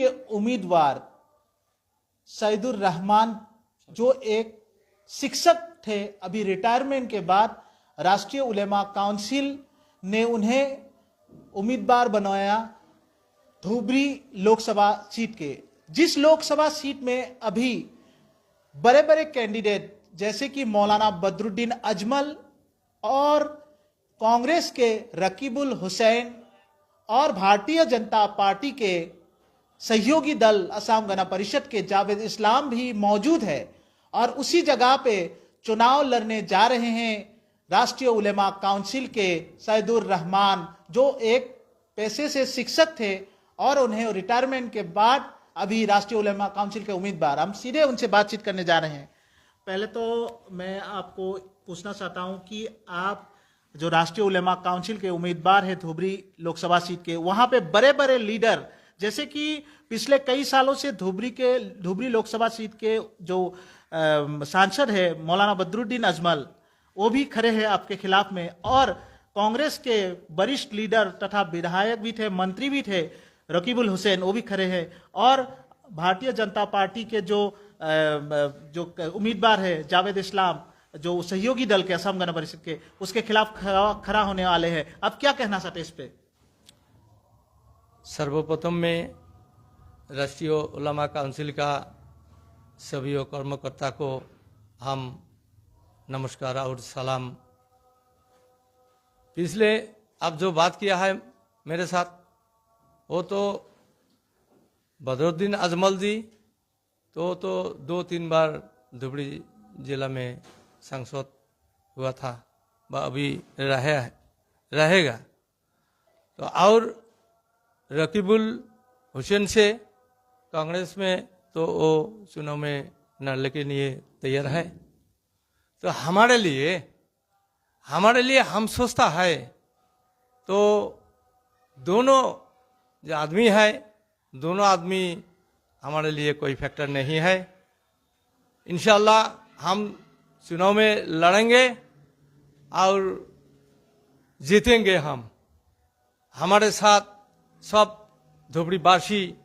के उम्मीदवार सईदुर रहमान, जो एक शिक्षक थे, अभी रिटायरमेंट के बाद राष्ट्रीय उलेमा काउंसिल ने उन्हें उम्मीदवार बनाया धुबरी लोकसभा सीट के। जिस लोकसभा सीट में अभी बड़े बड़े कैंडिडेट जैसे कि मौलाना बदरुद्दीन अजमल और कांग्रेस के रकीबुल हुसैन और भारतीय जनता पार्टी के सहयोगी दल असम गण परिषद के जावेद इस्लाम भी मौजूद है, और उसी जगह पे चुनाव लड़ने जा रहे हैं राष्ट्रीय उलेमा काउंसिल के सईदुर रहमान, जो एक पेशे से शिक्षक थे और उन्हें रिटायरमेंट के बाद अभी राष्ट्रीय उलेमा काउंसिल के उम्मीदवार। हम सीधे उनसे बातचीत करने जा रहे हैं। पहले तो मैं आपको पूछना चाहता हूं कि आप जो राष्ट्रीय उलेमा काउंसिल के उम्मीदवार हैं धुबरी लोकसभा सीट के, वहां पे बड़े बड़े लीडर जैसे कि पिछले कई सालों से धुबरी लोकसभा सीट के जो सांसद है मौलाना बदरुद्दीन अजमल, वो भी खड़े हैं आपके खिलाफ में, और कांग्रेस के वरिष्ठ लीडर तथा विधायक भी थे, मंत्री भी थे रकीबुल हुसैन, वो भी खड़े हैं, और भारतीय जनता पार्टी के जो उम्मीदवार है जावेद इस्लाम, जो सहयोगी दल के असम गण परिषद के, उसके खिलाफ खड़ा होने वाले हैं। अब क्या कहना चाहते इस पे? सर्वप्रथम में राष्ट्रीय उलेमा काउंसिल का सभी कर्मकर्ता को हम नमस्कार और सलाम। पिछले अब जो बात किया है मेरे साथ, वो तो बदरुद्दीन अजमल जी तो 2-3 बार धुबरी जिला में सांसद हुआ था, वह अभी रहेगा। तो और रकीबुल हुसैन से कांग्रेस में तो वो चुनाव में लड़ने के लिए तैयार है। तो हमारे लिए हम सोचता है तो दोनों जो आदमी है, दोनों आदमी हमारे लिए कोई फैक्टर नहीं है। इंशाल्लाह हम चुनाव में लड़ेंगे और जीतेंगे। हम हमारे साथ सब धुबरीवासी,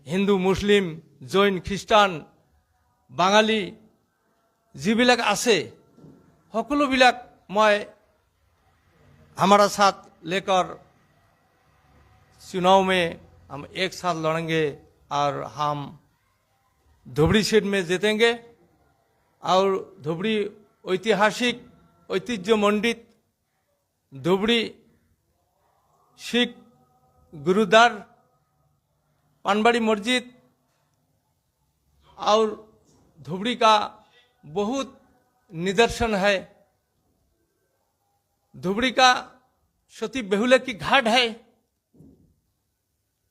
हिंदू, मुस्लिम, जैन, ख्रिस्टान, बाঙালি যিবিলাক আছে সকলোবিলাক मैं हमारा साथ लेकर चुनाव में हम एक साथ लड़ेंगे और हम धुबरी सीट में जीतेंगे। और धुबरी ऐतिहासिक ऐतिह्यमंडित धुबरी सिख गुरुद्वार, पानबाड़ी मस्जिद और धुबरी का बहुत निदर्शन है। धुबरी का सती बेहुला की घाट है,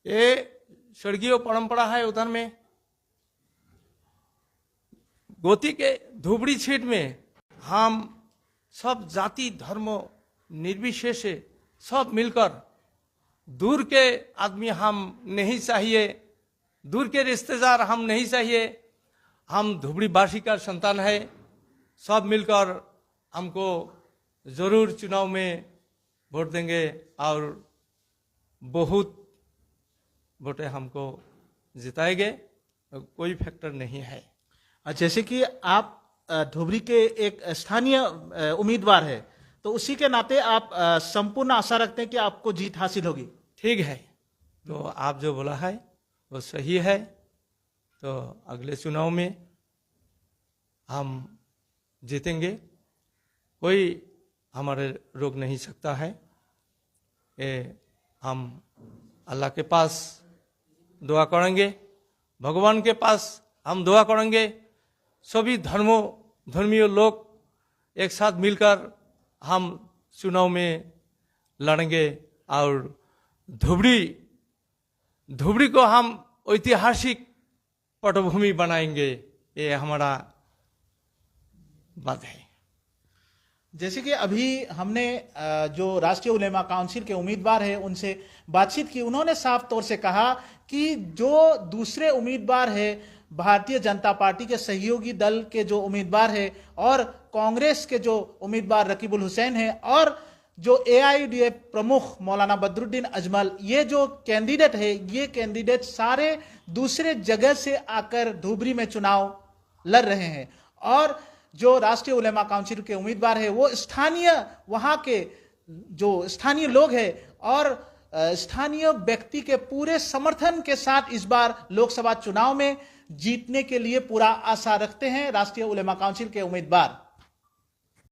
ये स्वर्गीय परंपरा है उधर में। गोती के धुबरी सीट में हम सब जाति धर्म निर्विशेष सब मिलकर, दूर के आदमी हम नहीं चाहिए, दूर के रिश्तेदार हम नहीं चाहिए, हम धुबरीवासी का संतान है। सब मिलकर हमको जरूर चुनाव में वोट देंगे और बहुत वोटें हमको जिताएंगे, कोई फैक्टर नहीं है। जैसे कि आप धुबरी के एक स्थानीय उम्मीदवार है, तो उसी के नाते आप संपूर्ण आशा रखते हैं कि आपको जीत हासिल होगी। ठीक है, तो आप जो बोला है वो सही है। तो अगले चुनाव में हम जीतेंगे, कोई हमारे रोक नहीं सकता है। ये हम अल्लाह के पास दुआ करेंगे, भगवान के पास हम दुआ करेंगे। सभी धर्मीय लोग एक साथ मिलकर हम चुनाव में लड़ेंगे और धुबरी को हम ऐतिहासिक पटभूमि बनाएंगे। ये हमारा बात है। जैसे कि अभी हमने जो राष्ट्रीय उलेमा काउंसिल के उम्मीदवार हैं उनसे बातचीत की, उन्होंने साफ तौर से कहा कि जो दूसरे उम्मीदवार है भारतीय जनता पार्टी के सहयोगी दल के जो उम्मीदवार है और कांग्रेस के जो उम्मीदवार रकीबुल हुसैन है और जो AIUDF प्रमुख मौलाना बदरुद्दीन अजमल, ये जो कैंडिडेट है, ये कैंडिडेट सारे दूसरे जगह से आकर धुबरी में चुनाव लड़ रहे हैं। और जो राष्ट्रीय उलेमा काउंसिल के उम्मीदवार है वो स्थानीय, वहां के जो स्थानीय लोग हैं और स्थानीय व्यक्ति के पूरे समर्थन के साथ इस बार लोकसभा चुनाव में जीतने के लिए पूरा आशा रखते हैं राष्ट्रीय उलेमा काउंसिल के उम्मीदवार।